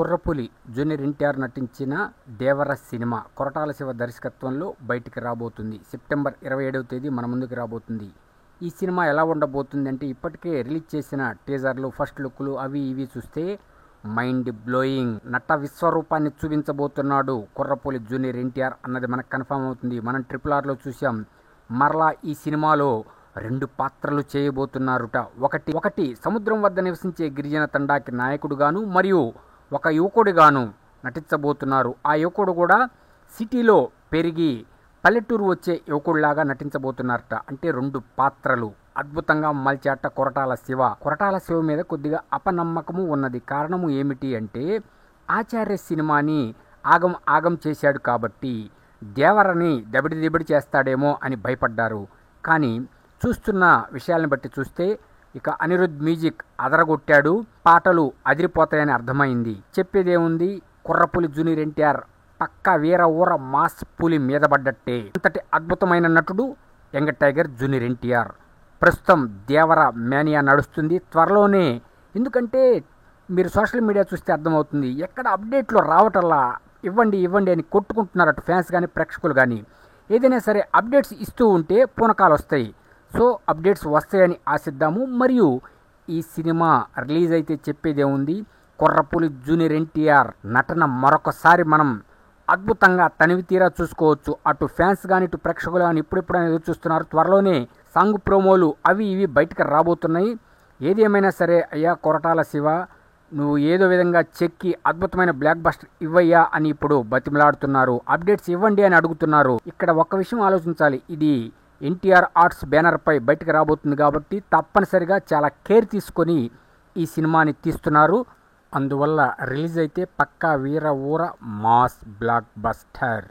కుర్రపులి junior NTR నటించిన దేవర cinema Koratala Shiva దర్శకత్వంలో బయటికి రాబోతుంది. సెప్టెంబర్ 27వ తేదీ మన ముందుకు రాబోతుంది. ఈ సినిమా ఎలా ఉండబోతుంది అంటే ఇప్పటికే రిలీజ్ చేసిన టీజర్లు, ఫస్ట్ లుక్లు అవి ఇవి చూస్తే మైండ్ బ్లోయింగ్. నట విశ్వరూపాన్ని చూపించబోతున్నాడు కుర్రపులి జూనియర్ ఎన్టీఆర్ అన్నది మనకు కన్ఫర్మ్ అవుతుంది. మనం RRRలో చూసాం. మరలా ఈ సినిమాలో 2 పాత్రలు చేయబోతున్నారుట. ఒకటి సముద్రం వద్ద నివసించే గిరిజన తండాకి నాయకుడుగాను, మరియు ఒక యువకుడిగాను నటించబోతున్నారు. ఆ యువకుడు కూడా సిటీలో పెరిగి పల్లెటూరు వచ్చే యువకుడిలాగా నటించబోతున్నారట. అంటే 2 పాత్రలు అద్భుతంగా మలిచాట కొరటాల శివ. కొరటాల శివ మీద కొద్దిగా అపనమ్మకము ఉన్నది. కారణము ఏమిటి అంటే ఆచార్య సినిమాని ఆగం చేశాడు కాబట్టి దేవరని దబిడి చేస్తాడేమో అని భయపడ్డారు. కానీ చూస్తున్న విషయాలను బట్టి చూస్తే ఇక అనిరుద్ మ్యూజిక్ అదరగొట్టాడు. పాటలు అదిరిపోతాయని అర్థమైంది. చెప్పేదేముంది, కుర్రపులి జూనియర్ ఎన్టీఆర్ పక్కా వీర ఊర మాస్ పులి మీద పడ్డట్టే. అంతటి అద్భుతమైన నటుడు యంగ్ టైగర్ జూనియర్ ఎన్టీఆర్. ప్రస్తుతం దేవర మేనియా నడుస్తుంది. త్వరలోనే, ఎందుకంటే మీరు సోషల్ మీడియా చూస్తే అర్థమవుతుంది, ఎక్కడ అప్డేట్లు రావటల్లా ఇవ్వండి అని కొట్టుకుంటున్నారు అటు ఫ్యాన్స్ కానీ ప్రేక్షకులు కానీ. ఏదైనా సరే అప్డేట్స్ ఇస్తూ ఉంటే పూనకాలు వస్తాయి. సో అప్డేట్స్ వస్తాయని ఆశిద్దాము. మరియు ఈ సినిమా రిలీజ్ అయితే చెప్పేదేముంది, కుర్రపులి జూనియర్ ఎన్టీఆర్ నటన మరొకసారి మనం అద్భుతంగా తనివి తీరా చూసుకోవచ్చు. అటు ఫ్యాన్స్ కానీ ఇటు ప్రేక్షకులు కానీ ఇప్పుడిప్పుడు ఎదురు చూస్తున్నారు. త్వరలోనే సాంగ్ ప్రోమోలు అవి ఇవి బయటకు రాబోతున్నాయి. ఏదేమైనా సరే అయ్యా కొరటాల శివ, నువ్వు ఏదో విధంగా చెక్కి అద్భుతమైన బ్లాక్ బస్టర్ ఇవ్వయ్యా అని ఇప్పుడు బతిమలాడుతున్నారు. అప్డేట్స్ ఇవ్వండి అని అడుగుతున్నారు. ఇక్కడ ఒక్క విషయం ఆలోచించాలి, ఇది ఎన్టీఆర్ ఆర్ట్స్ బ్యానర్పై బయటకు రాబోతుంది కాబట్టి తప్పనిసరిగా చాలా కేర్ తీసుకొని ఈ సినిమాని తీస్తున్నారు. అందువల్ల రిలీజ్ అయితే పక్కా వీర ఊర మాస్ బ్లాక్ బస్టర్.